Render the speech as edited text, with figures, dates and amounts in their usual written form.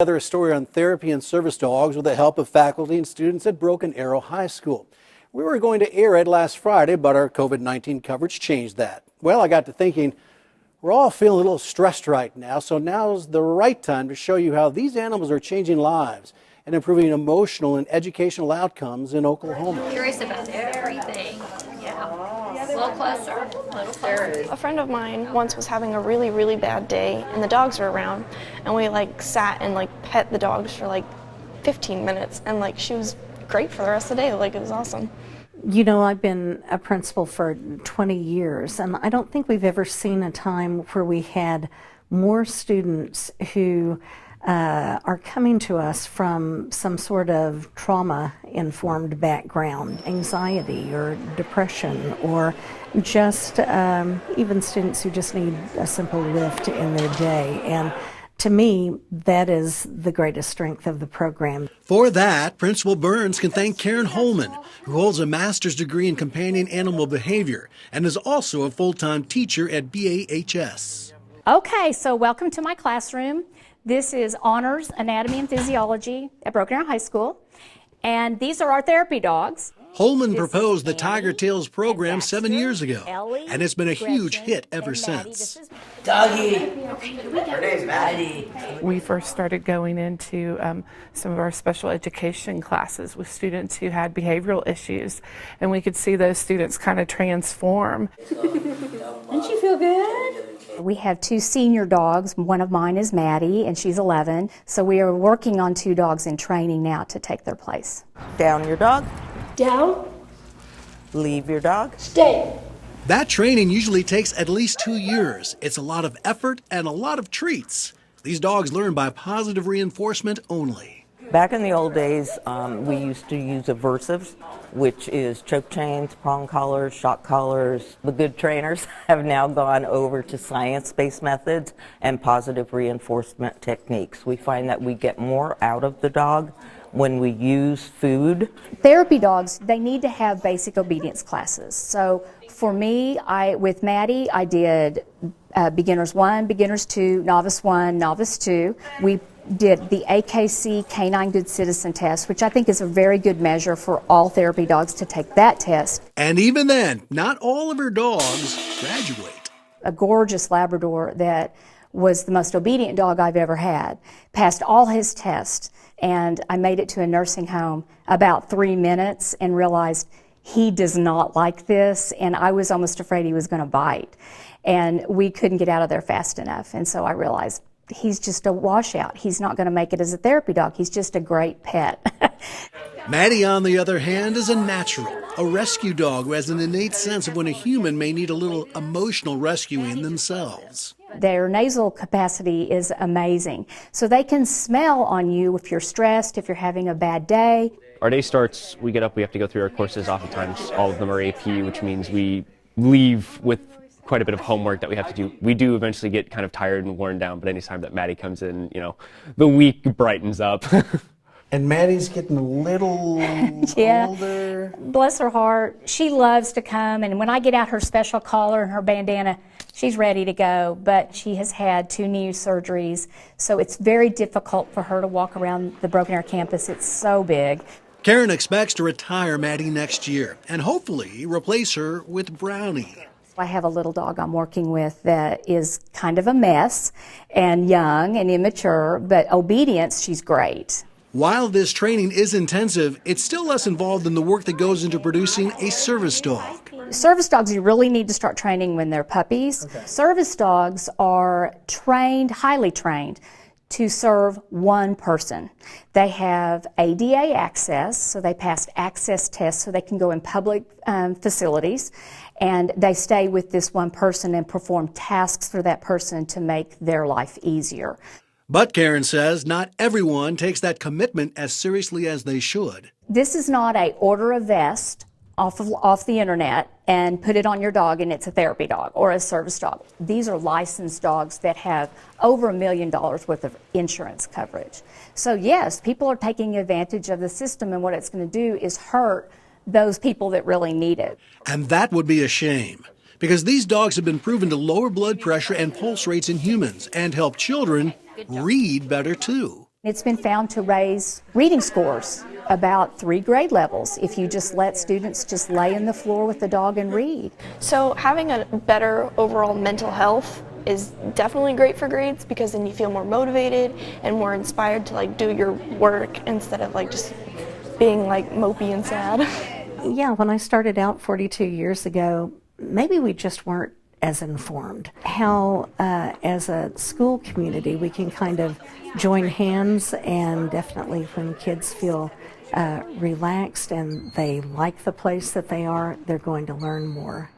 Together a story on therapy and service dogs with the help of faculty and students at Broken Arrow High School. We were going to air it last Friday, but our COVID-19 coverage changed that. Well, I got to thinking, we're all feeling a little stressed right now, so now's the right time to show you how these animals are changing lives and improving emotional and educational outcomes in Oklahoma. Curious about everything. Yeah. A little closer. A little closer. A friend of mine once was having a really bad day and the dogs were around, and we sat and pet the dogs for 15 minutes, and she was great for the rest of the day. It was awesome. You know, I've been a principal for 20 years, and I don't think we've ever seen a time where we had more students who are coming to us from some sort of trauma-informed background, anxiety or depression, or just even students who just need a simple lift in their day. And to me, that is the greatest strength of the program. For that, Principal Burns can thank Karen Holman, who holds a master's degree in companion animal behavior and is also a full-time teacher at BAHS. Okay, so welcome to my classroom. This is Honors Anatomy and Physiology at Broken Arrow High School, and these are our therapy dogs. Holman proposed the Tiger Tails program 7 years ago, and it's been a huge hit ever since. Doggy. Her name's Maddie. We first started going into some of our special education classes with students who had behavioral issues, and we could see those students kind of transform. Doesn't she feel good? We have 2 senior dogs. One of mine is Maddie, and she's 11. So we are working on 2 dogs in training now to take their place. Down your dog. Down. Leave your dog. Stay. That training usually takes at least 2 years. It's a lot of effort and a lot of treats. These dogs learn by positive reinforcement only. Back in the old days, we used to use aversives, which is choke chains, prong collars, shock collars. The good trainers have now gone over to science-based methods and positive reinforcement techniques. We find that we get more out of the dog when we use food. Therapy dogs, they need to have basic obedience classes. So for me, with Maddie, I did Beginners 1, Beginners 2, Novice 1, Novice 2. We did the AKC Canine Good Citizen test, which I think is a very good measure for all therapy dogs to take that test. And even then, not all of her dogs graduate. A gorgeous Labrador that was the most obedient dog I've ever had, passed all his tests, and I made it to a nursing home about 3 minutes and realized he does not like this, and I was almost afraid he was going to bite. And we couldn't get out of there fast enough, and so I realized he's just a washout. He's not going to make it as a therapy dog. He's just a great pet. Maddie, on the other hand, is a natural, a rescue dog who has an innate sense of when a human may need a little emotional rescuing themselves. Their nasal capacity is amazing. So they can smell on you if you're stressed, if you're having a bad day. Our day starts, we get up, we have to go through our courses. Oftentimes, all of them are AP, which means we leave with quite a bit of homework that we have to do. We do eventually get kind of tired and worn down, but anytime that Maddie comes in, the week brightens up. And Maddie's getting a little older. Bless her heart. She loves to come, and when I get out her special collar and her bandana, she's ready to go, but she has had 2 knee surgeries, so it's very difficult for her to walk around the Broken Arrow campus. It's so big. Karen expects to retire Maddie next year and hopefully replace her with Brownie. I have a little dog I'm working with that is kind of a mess and young and immature, but obedience, she's great. While this training is intensive, it's still less involved than the work that goes into producing a service dog. Service dogs, you really need to start training when they're puppies. Okay. Service dogs are trained, highly trained, to serve one person. They have ADA access, so they pass access tests so they can go in public facilities, and they stay with this one person and perform tasks for that person to make their life easier. But Karen says not everyone takes that commitment as seriously as they should. This is not a order a vest off the internet and put it on your dog and it's a therapy dog or a service dog. These are licensed dogs that have over $1 million worth of insurance coverage. So yes, people are taking advantage of the system, and what it's going to do is hurt those people that really need it. And that would be a shame, because these dogs have been proven to lower blood pressure and pulse rates in humans and help children read better too. It's been found to raise reading scores about 3 grade levels if you just let students just lay on the floor with the dog and read. So having a better overall mental health is definitely great for grades, because then you feel more motivated and more inspired to like do your work instead of like just being like mopey and sad. Yeah, when I started out 42 years ago, maybe we just weren't as informed. How, as a school community, we can kind of join hands, and definitely when kids feel relaxed and they like the place that they are, they're going to learn more.